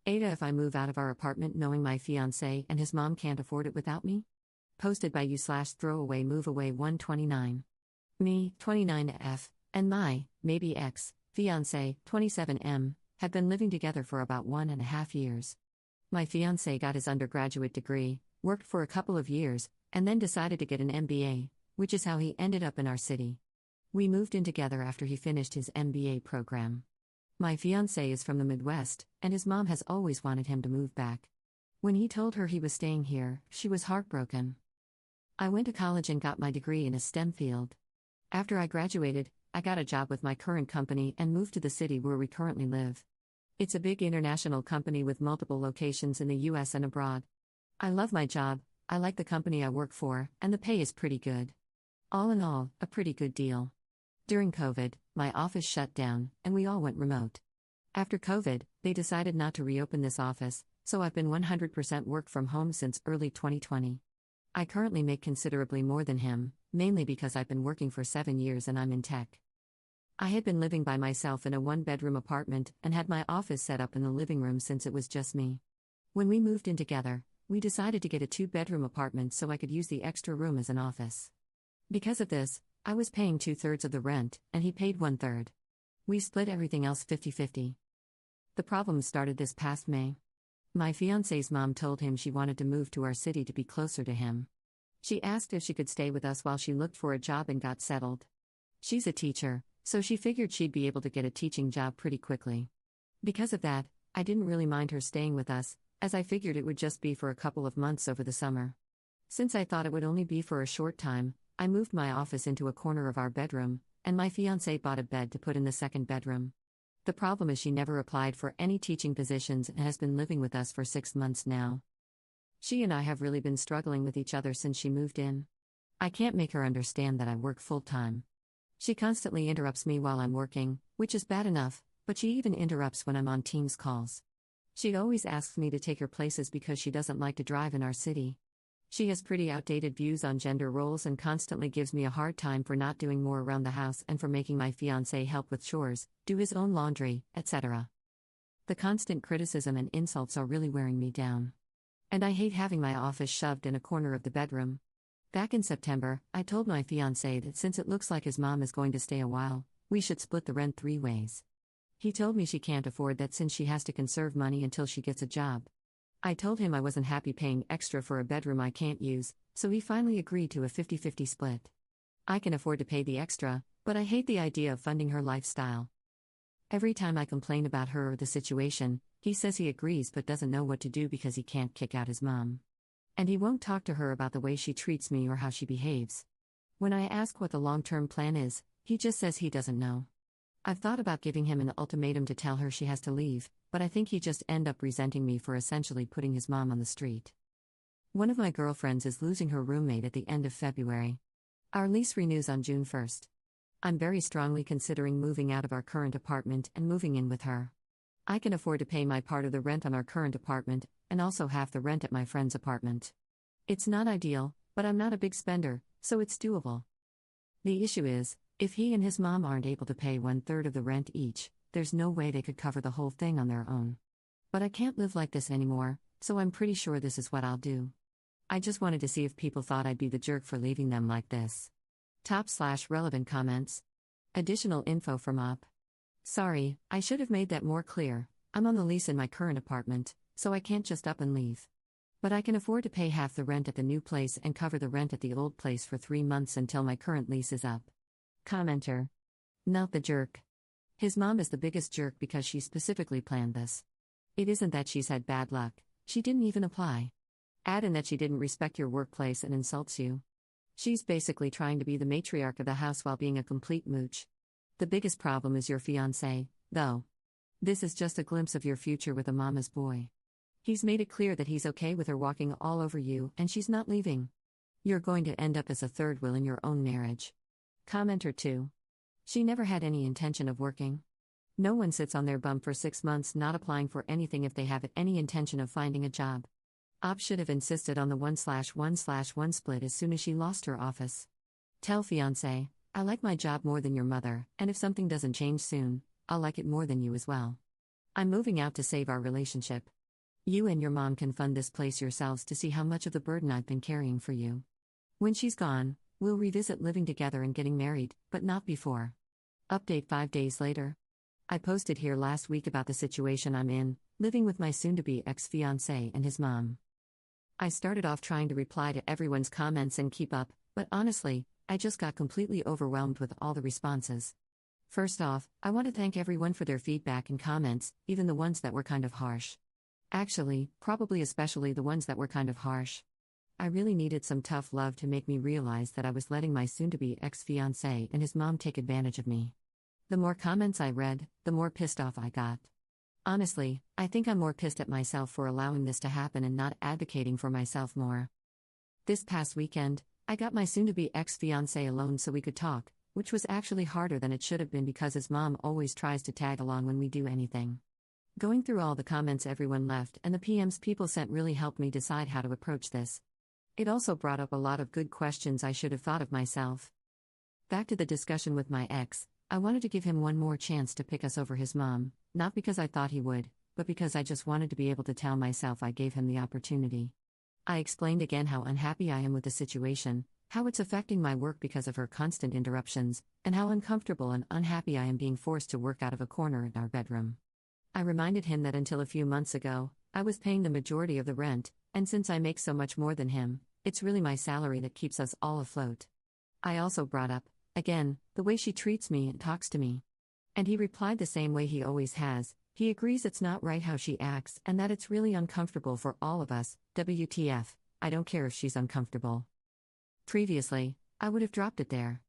AITAH, if I move out of our apartment knowing my fiancé and his mom can't afford it without me? Posted by you/throwaway moveaway 129. Me, 29F, and my, maybe ex, fiancé, 27M, have been living together for about 1.5 years. My fiancé got his undergraduate degree, worked for a couple of years, and then decided to get an MBA, which is how he ended up in our city. We moved in together after he finished his MBA program. My fiancé is from the Midwest, and his mom has always wanted him to move back. When he told her he was staying here, she was heartbroken. I went to college and got my degree in a STEM field. After I graduated, I got a job with my current company and moved to the city where we currently live. It's a big international company with multiple locations in the US and abroad. I love my job, I like the company I work for, and the pay is pretty good. All in all, a pretty good deal. During COVID, my office shut down, and we all went remote. After COVID, they decided not to reopen this office, so I've been 100% work from home since early 2020. I currently make considerably more than him, mainly because I've been working for 7 years and I'm in tech. I had been living by myself in a 1-bedroom apartment and had my office set up in the living room since it was just me. When we moved in together, we decided to get a 2-bedroom apartment so I could use the extra room as an office. Because of this, I was paying 2/3 of the rent, and he paid 1/3. We split everything else 50-50. The problem started this past May. My fiancé's mom told him she wanted to move to our city to be closer to him. She asked if she could stay with us while she looked for a job and got settled. She's a teacher, so she figured she'd be able to get a teaching job pretty quickly. Because of that, I didn't really mind her staying with us, as I figured it would just be for a couple of months over the summer. Since I thought it would only be for a short time, I moved my office into a corner of our bedroom, and my fiancé bought a bed to put in the second bedroom. The problem is she never applied for any teaching positions and has been living with us for 6 months now. She and I have really been struggling with each other since she moved in. I can't make her understand that I work full-time. She constantly interrupts me while I'm working, which is bad enough, but she even interrupts when I'm on Teams calls. She always asks me to take her places because she doesn't like to drive in our city. She has pretty outdated views on gender roles and constantly gives me a hard time for not doing more around the house and for making my fiancé help with chores, do his own laundry, etc. The constant criticism and insults are really wearing me down. And I hate having my office shoved in a corner of the bedroom. Back in September, I told my fiancé that since it looks like his mom is going to stay a while, we should split the rent 3 ways. He told me she can't afford that since she has to conserve money until she gets a job. I told him I wasn't happy paying extra for a bedroom I can't use, so he finally agreed to a 50-50 split. I can afford to pay the extra, but I hate the idea of funding her lifestyle. Every time I complain about her or the situation, he says he agrees but doesn't know what to do because he can't kick out his mom. And he won't talk to her about the way she treats me or how she behaves. When I ask what the long-term plan is, he just says he doesn't know. I've thought about giving him an ultimatum to tell her she has to leave, but I think he'd just end up resenting me for essentially putting his mom on the street. One of my girlfriends is losing her roommate at the end of February. Our lease renews on June 1st. I'm very strongly considering moving out of our current apartment and moving in with her. I can afford to pay my part of the rent on our current apartment, and also half the rent at my friend's apartment. It's not ideal, but I'm not a big spender, so it's doable. The issue is, if he and his mom aren't able to pay 1/3 of the rent each, there's no way they could cover the whole thing on their own. But I can't live like this anymore, so I'm pretty sure this is what I'll do. I just wanted to see if people thought I'd be the jerk for leaving them like this. Top/relevant comments. Additional info from up. Sorry, I should have made that more clear. I'm on the lease in my current apartment, so I can't just up and leave. But I can afford to pay half the rent at the new place and cover the rent at the old place for 3 months until my current lease is up. Commenter. Not the jerk. His mom is the biggest jerk because she specifically planned this. It isn't that she's had bad luck, she didn't even apply. Add in that she didn't respect your workplace and insults you. She's basically trying to be the matriarch of the house while being a complete mooch. The biggest problem is your fiancé, though. This is just a glimpse of your future with a mama's boy. He's made it clear that he's okay with her walking all over you and she's not leaving. You're going to end up as a third wheel in your own marriage. Commenter 2. She never had any intention of working. No one sits on their bum for 6 months not applying for anything if they have any intention of finding a job. Op should have insisted on the 1/1/1 split as soon as she lost her office. Tell fiancé, I like my job more than your mother, and if something doesn't change soon, I'll like it more than you as well. I'm moving out to save our relationship. You and your mom can fund this place yourselves to see how much of the burden I've been carrying for you. When she's gone, we'll revisit living together and getting married, but not before. Update 5 days later. I posted here last week about the situation I'm in, living with my soon-to-be ex-fiancé and his mom. I started off trying to reply to everyone's comments and keep up, but honestly, I just got completely overwhelmed with all the responses. First off, I want to thank everyone for their feedback and comments, even the ones that were kind of harsh. Actually, probably especially the ones that were kind of harsh. I really needed some tough love to make me realize that I was letting my soon-to-be ex-fiancé and his mom take advantage of me. The more comments I read, the more pissed off I got. Honestly, I think I'm more pissed at myself for allowing this to happen and not advocating for myself more. This past weekend, I got my soon-to-be ex-fiancé alone so we could talk, which was actually harder than it should have been because his mom always tries to tag along when we do anything. Going through all the comments everyone left and the PMs people sent really helped me decide how to approach this. It also brought up a lot of good questions I should have thought of myself. Back to the discussion with my ex, I wanted to give him one more chance to pick us over his mom, not because I thought he would, but because I just wanted to be able to tell myself I gave him the opportunity. I explained again how unhappy I am with the situation, how it's affecting my work because of her constant interruptions, and how uncomfortable and unhappy I am being forced to work out of a corner in our bedroom. I reminded him that until a few months ago, I was paying the majority of the rent, and since I make so much more than him, it's really my salary that keeps us all afloat. I also brought up, again, the way she treats me and talks to me. And he replied the same way he always has. He agrees it's not right how she acts and that it's really uncomfortable for all of us. WTF, I don't care if she's uncomfortable. Previously, I would have dropped it there.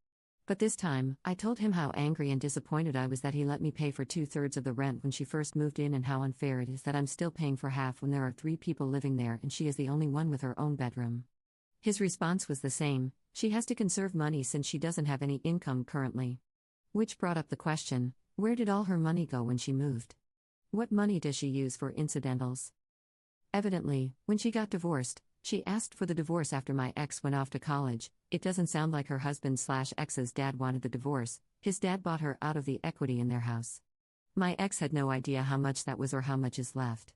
But this time, I told him how angry and disappointed I was that he let me pay for 2/3 of the rent when she first moved in and how unfair it is that I'm still paying for half when there are 3 people living there and she is the only one with her own bedroom. His response was the same: she has to conserve money since she doesn't have any income currently. Which brought up the question, where did all her money go when she moved? What money does she use for incidentals? Evidently, when she got divorced, she asked for the divorce after my ex went off to college. It doesn't sound like her husband/ex's dad wanted the divorce. His dad bought her out of the equity in their house. My ex had no idea how much that was or how much is left.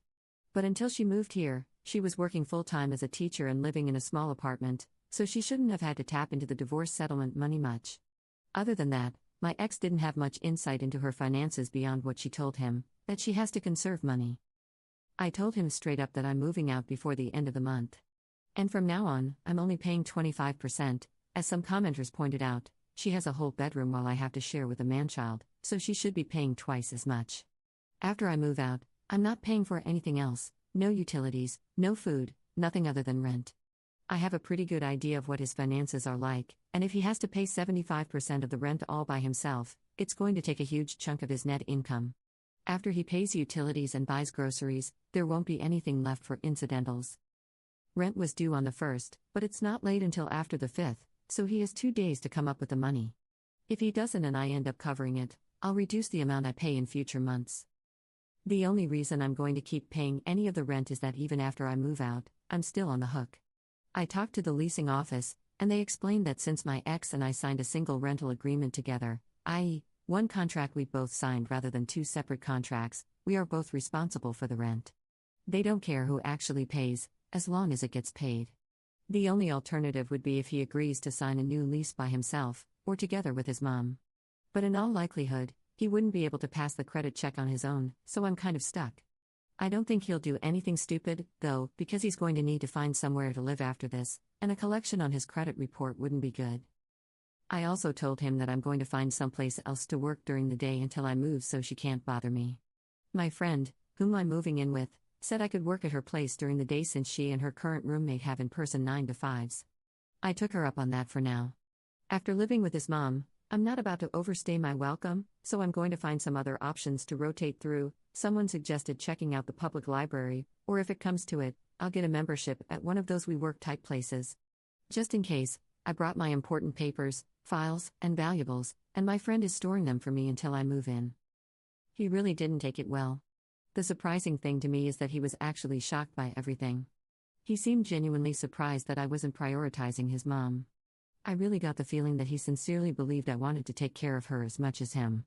But until she moved here, she was working full-time as a teacher and living in a small apartment, so she shouldn't have had to tap into the divorce settlement money much. Other than that, my ex didn't have much insight into her finances beyond what she told him, that she has to conserve money. I told him straight up that I'm moving out before the end of the month. And from now on, I'm only paying 25%, as some commenters pointed out. She has a whole bedroom while I have to share with a man-child, so she should be paying twice as much. After I move out, I'm not paying for anything else, no utilities, no food, nothing other than rent. I have a pretty good idea of what his finances are like, and if he has to pay 75% of the rent all by himself, it's going to take a huge chunk of his net income. After he pays utilities and buys groceries, there won't be anything left for incidentals. Rent was due on the 1st, but it's not late until after the 5th, so he has 2 days to come up with the money. If he doesn't and I end up covering it, I'll reduce the amount I pay in future months. The only reason I'm going to keep paying any of the rent is that even after I move out, I'm still on the hook. I talked to the leasing office, and they explained that since my ex and I signed a single rental agreement together, i.e., one contract we both signed rather than 2 separate contracts, we are both responsible for the rent. They don't care who actually pays, as long as it gets paid. The only alternative would be if he agrees to sign a new lease by himself, or together with his mom. But in all likelihood, he wouldn't be able to pass the credit check on his own, so I'm kind of stuck. I don't think he'll do anything stupid, though, because he's going to need to find somewhere to live after this, and a collection on his credit report wouldn't be good. I also told him that I'm going to find someplace else to work during the day until I move so she can't bother me. My friend, whom I'm moving in with, said I could work at her place during the day since she and her current roommate have in-person 9 to 5s. I took her up on that for now. After living with his mom, I'm not about to overstay my welcome, so I'm going to find some other options to rotate through. Someone suggested checking out the public library, or if it comes to it, I'll get a membership at one of those WeWork type places. Just in case, I brought my important papers, files, and valuables, and my friend is storing them for me until I move in. He really didn't take it well. The surprising thing to me is that he was actually shocked by everything. He seemed genuinely surprised that I wasn't prioritizing his mom. I really got the feeling that he sincerely believed I wanted to take care of her as much as him.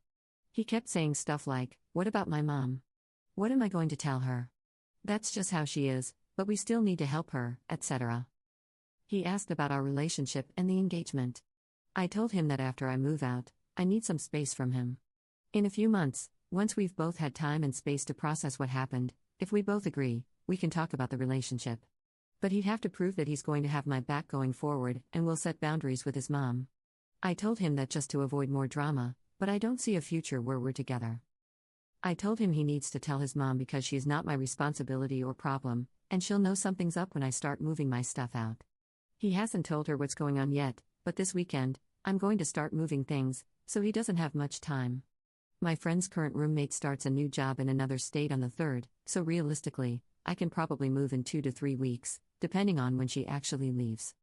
He kept saying stuff like, "What about my mom? What am I going to tell her? That's just how she is, but we still need to help her, etc. He asked about our relationship and the engagement. I told him that after I move out, I need some space from him. In a few months, once we've both had time and space to process what happened, if we both agree, we can talk about the relationship. But he'd have to prove that he's going to have my back going forward and will set boundaries with his mom. I told him that just to avoid more drama, but I don't see a future where we're together. I told him he needs to tell his mom because she is not my responsibility or problem, and she'll know something's up when I start moving my stuff out. He hasn't told her what's going on yet, but this weekend, I'm going to start moving things, so he doesn't have much time. My friend's current roommate starts a new job in another state on the 3rd, so realistically, I can probably move in 2 to 3 weeks, depending on when she actually leaves.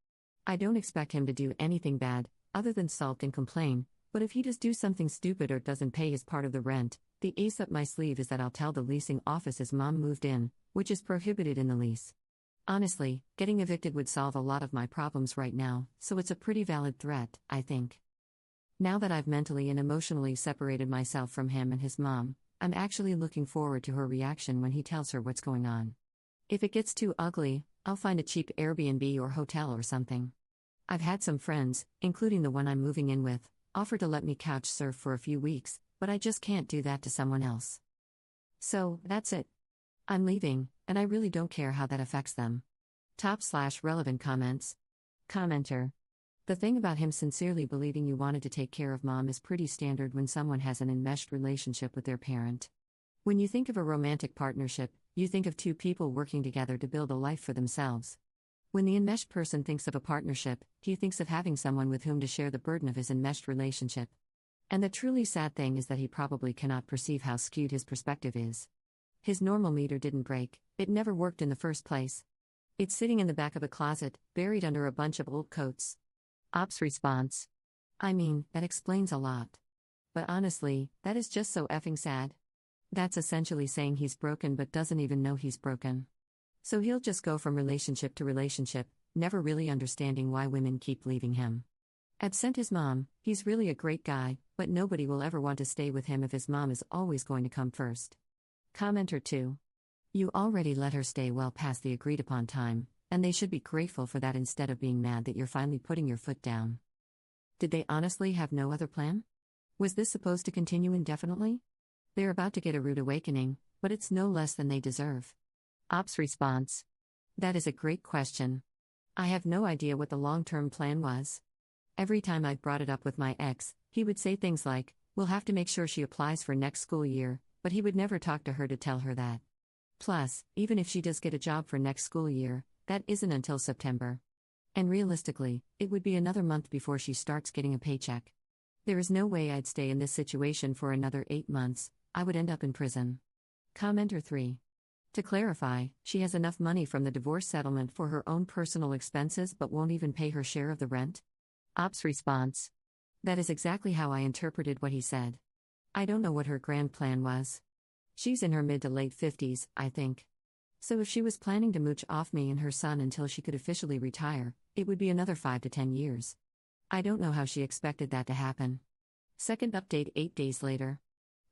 I don't expect him to do anything bad, other than sulk and complain, but if he does do something stupid or doesn't pay his part of the rent, the ace up my sleeve is that I'll tell the leasing office his mom moved in, which is prohibited in the lease. Honestly, getting evicted would solve a lot of my problems right now, so it's a pretty valid threat, I think. Now that I've mentally and emotionally separated myself from him and his mom, I'm actually looking forward to her reaction when he tells her what's going on. If it gets too ugly, I'll find a cheap Airbnb or hotel or something. I've had some friends, including the one I'm moving in with, offer to let me couch surf for a few weeks, but I just can't do that to someone else. So, that's it. I'm leaving, and I really don't care how that affects them. Top/relevant comments. Commenter. The thing about him sincerely believing you wanted to take care of mom is pretty standard when someone has an enmeshed relationship with their parent. When you think of a romantic partnership, you think of two people working together to build a life for themselves. When the enmeshed person thinks of a partnership, he thinks of having someone with whom to share the burden of his enmeshed relationship. And the truly sad thing is that he probably cannot perceive how skewed his perspective is. His normal meter didn't break, it never worked in the first place. It's sitting in the back of a closet, buried under a bunch of old coats. Ops response. I mean, that explains a lot. But honestly, that is just so effing sad. That's essentially saying he's broken but doesn't even know he's broken. So he'll just go from relationship to relationship, never really understanding why women keep leaving him. Absent his mom, he's really a great guy, but nobody will ever want to stay with him if his mom is always going to come first. Commenter 2. You already let her stay well past the agreed upon time, and they should be grateful for that instead of being mad that you're finally putting your foot down. Did they honestly have no other plan? Was this supposed to continue indefinitely? They're about to get a rude awakening, but it's no less than they deserve. Ops response. That is a great question. I have no idea what the long-term plan was. Every time I brought it up with my ex, he would say things like, we'll have to make sure she applies for next school year, but he would never talk to her to tell her that. Plus, even if she does get a job for next school year, that isn't until September. And realistically, it would be another month before she starts getting a paycheck. There is no way I'd stay in this situation for another 8 months, I would end up in prison. Commenter 3. To clarify, she has enough money from the divorce settlement for her own personal expenses but won't even pay her share of the rent? Ops response. That is exactly how I interpreted what he said. I don't know what her grand plan was. She's in her mid to late 50s, I think. So if she was planning to mooch off me and her son until she could officially retire, it would be another 5 to 10 years. I don't know how she expected that to happen. Second update 8 days later.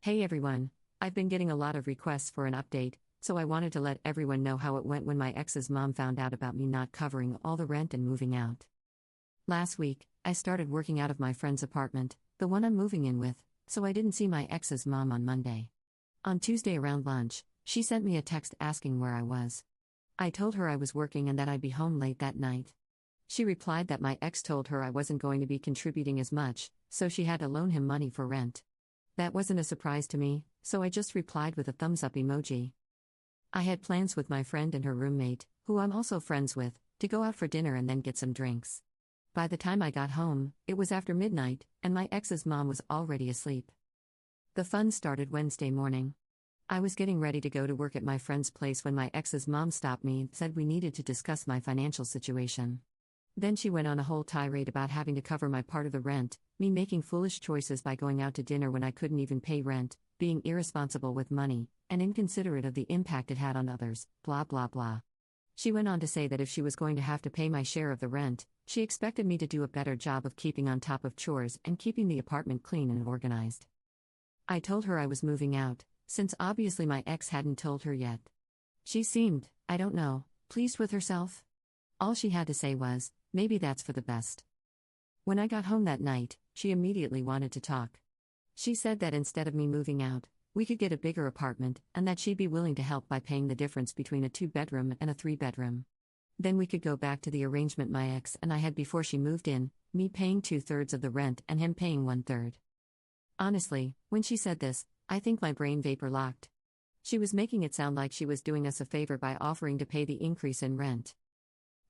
Hey everyone, I've been getting a lot of requests for an update, so I wanted to let everyone know how it went when my ex's mom found out about me not covering all the rent and moving out. Last week, I started working out of my friend's apartment, the one I'm moving in with, so I didn't see my ex's mom on Monday. On Tuesday around lunch, she sent me a text asking where I was. I told her I was working and that I'd be home late that night. She replied that my ex told her I wasn't going to be contributing as much, so she had to loan him money for rent. That wasn't a surprise to me, so I just replied with a thumbs up emoji. I had plans with my friend and her roommate, who I'm also friends with, to go out for dinner and then get some drinks. By the time I got home, it was after midnight, and my ex's mom was already asleep. The fun started Wednesday morning. I was getting ready to go to work at my friend's place when my ex's mom stopped me and said we needed to discuss my financial situation. Then she went on a whole tirade about having to cover my part of the rent, me making foolish choices by going out to dinner when I couldn't even pay rent, being irresponsible with money, and inconsiderate of the impact it had on others, blah blah blah. She went on to say that if she was going to have to pay my share of the rent, she expected me to do a better job of keeping on top of chores and keeping the apartment clean and organized. I told her I was moving out, since obviously my ex hadn't told her yet. She seemed, I don't know, pleased with herself. All she had to say was, maybe that's for the best. When I got home that night, she immediately wanted to talk. She said that instead of me moving out, we could get a bigger apartment, and that she'd be willing to help by paying the difference between a 2-bedroom and a 3-bedroom. Then we could go back to the arrangement my ex and I had before she moved in, me paying 2/3 of the rent and him paying 1/3. Honestly, when she said this, I think my brain vapor locked. She was making it sound like she was doing us a favor by offering to pay the increase in rent.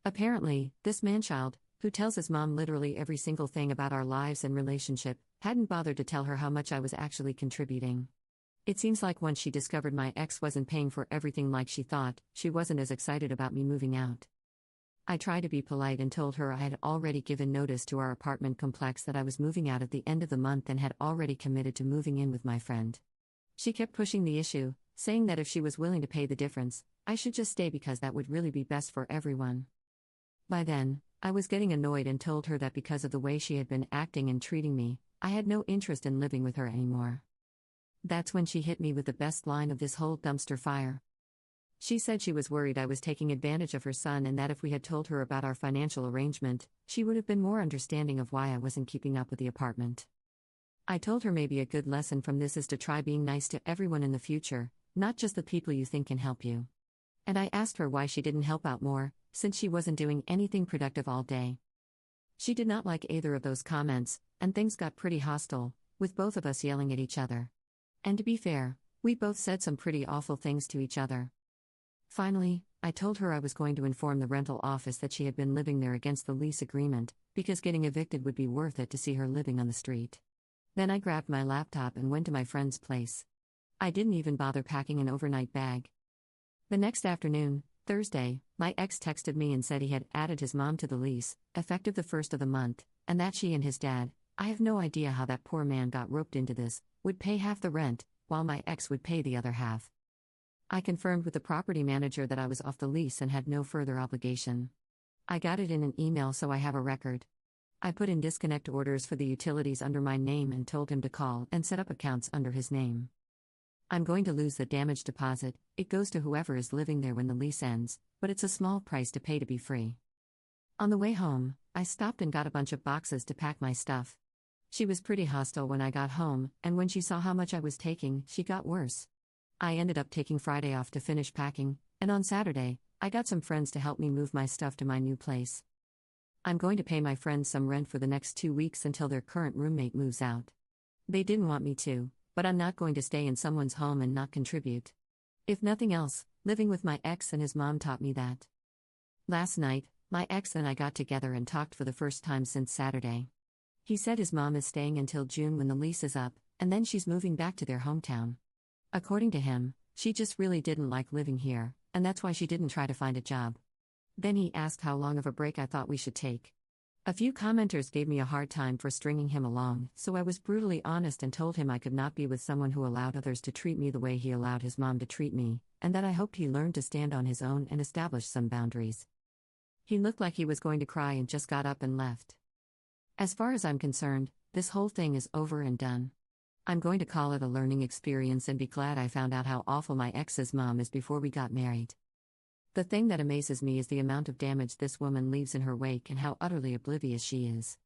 Apparently, this manchild, who tells his mom literally every single thing about our lives and relationship, hadn't bothered to tell her how much I was actually contributing. It seems like once she discovered my ex wasn't paying for everything like she thought, she wasn't as excited about me moving out. I tried to be polite and told her I had already given notice to our apartment complex that I was moving out at the end of the month and had already committed to moving in with my friend. She kept pushing the issue, saying that if she was willing to pay the difference, I should just stay because that would really be best for everyone. By then, I was getting annoyed and told her that because of the way she had been acting and treating me, I had no interest in living with her anymore. That's when she hit me with the best line of this whole dumpster fire. She said she was worried I was taking advantage of her son and that if we had told her about our financial arrangement, she would have been more understanding of why I wasn't keeping up with the apartment. I told her maybe a good lesson from this is to try being nice to everyone in the future, not just the people you think can help you. And I asked her why she didn't help out more, since she wasn't doing anything productive all day. She did not like either of those comments, and things got pretty hostile, with both of us yelling at each other. And to be fair, we both said some pretty awful things to each other. Finally, I told her I was going to inform the rental office that she had been living there against the lease agreement, because getting evicted would be worth it to see her living on the street. Then I grabbed my laptop and went to my friend's place. I didn't even bother packing an overnight bag. The next afternoon, Thursday, my ex texted me and said he had added his mom to the lease, effective the 1st of the month, and that she and his dad, I have no idea how that poor man got roped into this, would pay half the rent, while my ex would pay the other half. I confirmed with the property manager that I was off the lease and had no further obligation. I got it in an email so I have a record. I put in disconnect orders for the utilities under my name and told him to call and set up accounts under his name. I'm going to lose the damage deposit, it goes to whoever is living there when the lease ends, but it's a small price to pay to be free. On the way home, I stopped and got a bunch of boxes to pack my stuff. She was pretty hostile when I got home, and when she saw how much I was taking, she got worse. I ended up taking Friday off to finish packing, and on Saturday, I got some friends to help me move my stuff to my new place. I'm going to pay my friends some rent for the next 2 weeks until their current roommate moves out. They didn't want me to, but I'm not going to stay in someone's home and not contribute. If nothing else, living with my ex and his mom taught me that. Last night, my ex and I got together and talked for the first time since Saturday. He said his mom is staying until June when the lease is up, and then she's moving back to their hometown. According to him, she just really didn't like living here, and that's why she didn't try to find a job. Then he asked how long of a break I thought we should take. A few commenters gave me a hard time for stringing him along, so I was brutally honest and told him I could not be with someone who allowed others to treat me the way he allowed his mom to treat me, and that I hoped he learned to stand on his own and establish some boundaries. He looked like he was going to cry and just got up and left. As far as I'm concerned, this whole thing is over and done. I'm going to call it a learning experience and be glad I found out how awful my ex's mom is before we got married. The thing that amazes me is the amount of damage this woman leaves in her wake and how utterly oblivious she is.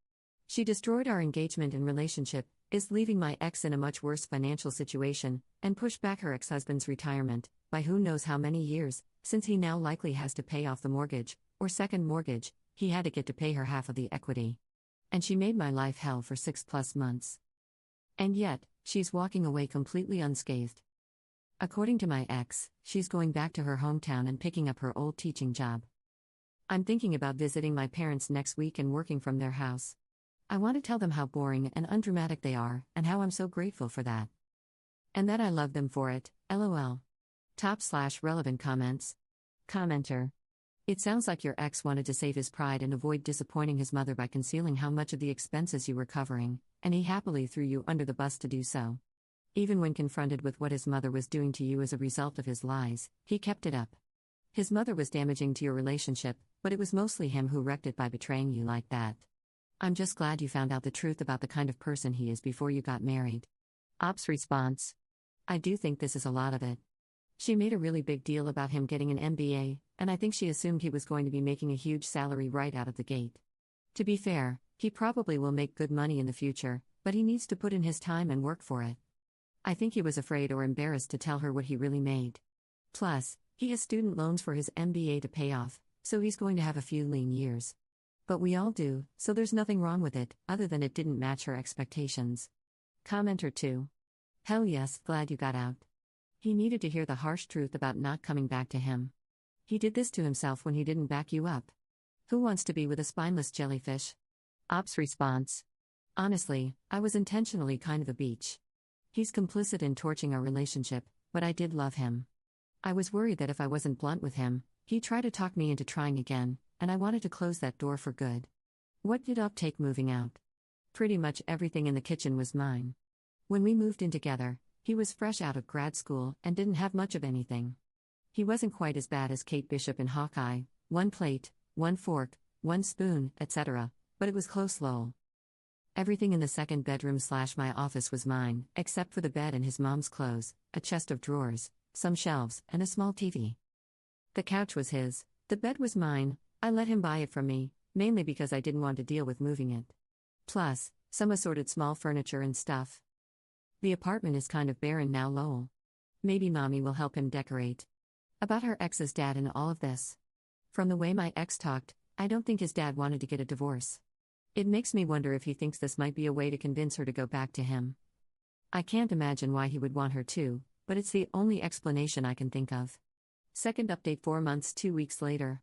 She destroyed our engagement and relationship, is leaving my ex in a much worse financial situation, and pushed back her ex-husband's retirement, by who knows how many years, since he now likely has to pay off the mortgage, or second mortgage, he had to get to pay her half of the equity. And she made my life hell for 6+ months. And yet, she's walking away completely unscathed. According to my ex, she's going back to her hometown and picking up her old teaching job. I'm thinking about visiting my parents next week and working from their house. I want to tell them how boring and undramatic they are, and how I'm so grateful for that. And that I love them for it, lol. Top/relevant comments. Commenter. It sounds like your ex wanted to save his pride and avoid disappointing his mother by concealing how much of the expenses you were covering, and he happily threw you under the bus to do so. Even when confronted with what his mother was doing to you as a result of his lies, he kept it up. His mother was damaging to your relationship, but it was mostly him who wrecked it by betraying you like that. I'm just glad you found out the truth about the kind of person he is before you got married. Ops response. I do think this is a lot of it. She made a really big deal about him getting an MBA, and I think she assumed he was going to be making a huge salary right out of the gate. To be fair, he probably will make good money in the future, but he needs to put in his time and work for it. I think he was afraid or embarrassed to tell her what he really made. Plus, he has student loans for his MBA to pay off, so he's going to have a few lean years. But we all do, so there's nothing wrong with it, other than it didn't match her expectations. Commenter 2. Hell yes, glad you got out. He needed to hear the harsh truth about not coming back to him. He did this to himself when he didn't back you up. Who wants to be with a spineless jellyfish? Ops response. Honestly, I was intentionally kind of a beach. He's complicit in torching our relationship, but I did love him. I was worried that if I wasn't blunt with him, he'd try to talk me into trying again, and I wanted to close that door for good. What did Up take moving out? Pretty much everything in the kitchen was mine. When we moved in together, he was fresh out of grad school and didn't have much of anything. He wasn't quite as bad as Kate Bishop in Hawkeye, 1 plate, 1 fork, 1 spoon, etc., but it was close lol. Everything in the second bedroom/my office was mine, except for the bed and his mom's clothes, a chest of drawers, some shelves, and a small TV. The couch was his, the bed was mine. I let him buy it from me, mainly because I didn't want to deal with moving it. Plus, some assorted small furniture and stuff. The apartment is kind of barren now lol. Maybe mommy will help him decorate. About her ex's dad and all of this. From the way my ex talked, I don't think his dad wanted to get a divorce. It makes me wonder if he thinks this might be a way to convince her to go back to him. I can't imagine why he would want her to, but it's the only explanation I can think of. Second update 4 months 2 weeks later.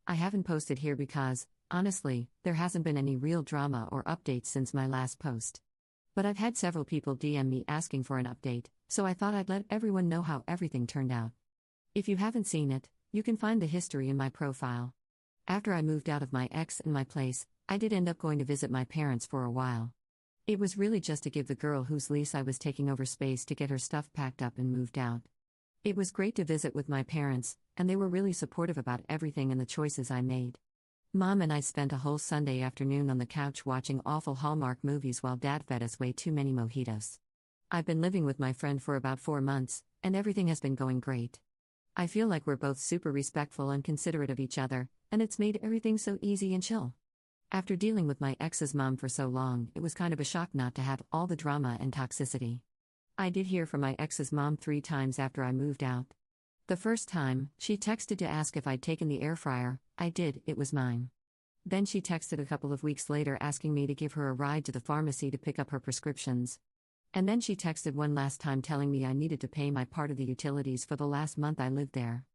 I haven't posted here because, honestly, there hasn't been any real drama or updates since my last post. But I've had several people DM me asking for an update, so I thought I'd let everyone know how everything turned out. If you haven't seen it, you can find the history in my profile. After I moved out of my ex and my place, I did end up going to visit my parents for a while. It was really just to give the girl whose lease I was taking over space to get her stuff packed up and moved out. It was great to visit with my parents, and they were really supportive about everything and the choices I made. Mom and I spent a whole Sunday afternoon on the couch watching awful Hallmark movies while Dad fed us way too many mojitos. I've been living with my friend for about 4 months, and everything has been going great. I feel like we're both super respectful and considerate of each other, and it's made everything so easy and chill. After dealing with my ex's mom for so long, it was kind of a shock not to have all the drama and toxicity. I did hear from my ex's mom 3 times after I moved out. The first time, she texted to ask if I'd taken the air fryer. I did, it was mine. Then she texted a couple of weeks later asking me to give her a ride to the pharmacy to pick up her prescriptions. And then she texted one last time telling me I needed to pay my part of the utilities for the last month I lived there.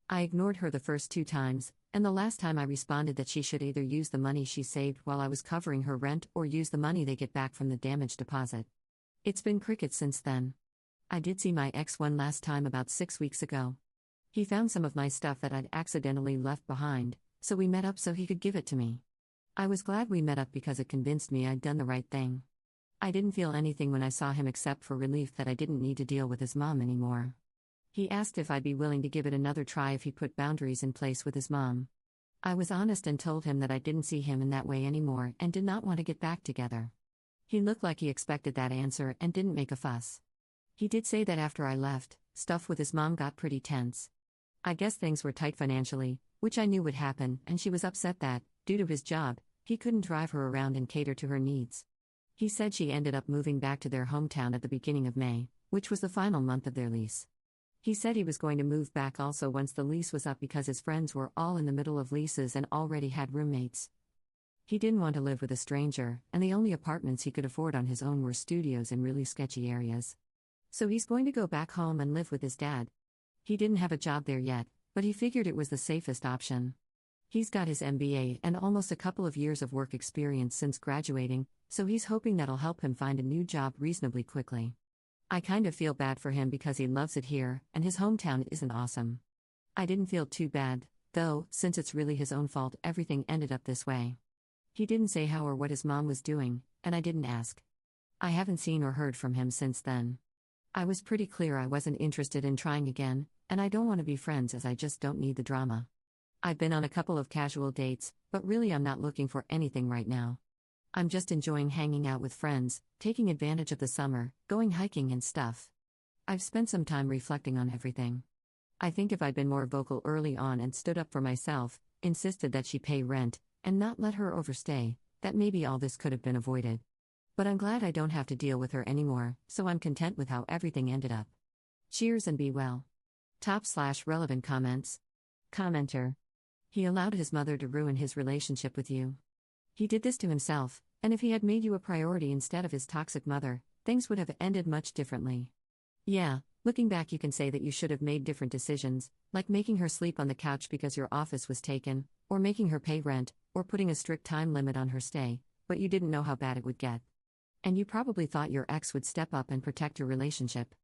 I ignored her the first 2 times, and the last time I responded that she should either use the money she saved while I was covering her rent or use the money they get back from the damage deposit. It's been crickets since then. I did see my ex one last time about 6 weeks ago. He found some of my stuff that I'd accidentally left behind, so we met up so he could give it to me. I was glad we met up because it convinced me I'd done the right thing. I didn't feel anything when I saw him except for relief that I didn't need to deal with his mom anymore. He asked if I'd be willing to give it another try if he put boundaries in place with his mom. I was honest and told him that I didn't see him in that way anymore and did not want to get back together. He looked like he expected that answer and didn't make a fuss. He did say that after I left, stuff with his mom got pretty tense. I guess things were tight financially, which I knew would happen, and she was upset that, due to his job, he couldn't drive her around and cater to her needs. He said she ended up moving back to their hometown at the beginning of May, which was the final month of their lease. He said he was going to move back also once the lease was up because his friends were all in the middle of leases and already had roommates. He didn't want to live with a stranger, and the only apartments he could afford on his own were studios in really sketchy areas. So he's going to go back home and live with his dad. He didn't have a job there yet, but he figured it was the safest option. He's got his MBA and almost a couple of years of work experience since graduating, so he's hoping that'll help him find a new job reasonably quickly. I kind of feel bad for him because he loves it here, and his hometown isn't awesome. I didn't feel too bad, though, since it's really his own fault everything ended up this way. He didn't say how or what his mom was doing, and I didn't ask. I haven't seen or heard from him since then. I was pretty clear I wasn't interested in trying again, and I don't want to be friends as I just don't need the drama. I've been on a couple of casual dates, but really I'm not looking for anything right now. I'm just enjoying hanging out with friends, taking advantage of the summer, going hiking and stuff. I've spent some time reflecting on everything. I think if I'd been more vocal early on and stood up for myself, insisted that she pay rent, and not let her overstay, that maybe all this could have been avoided. But I'm glad I don't have to deal with her anymore, so I'm content with how everything ended up. Cheers and be well. Top/relevant comments. Commenter. He allowed his mother to ruin his relationship with you. He did this to himself, and if he had made you a priority instead of his toxic mother, things would have ended much differently. Yeah, looking back, you can say that you should have made different decisions, like making her sleep on the couch because your office was taken, or making her pay rent, or putting a strict time limit on her stay, but you didn't know how bad it would get. And you probably thought your ex would step up and protect your relationship.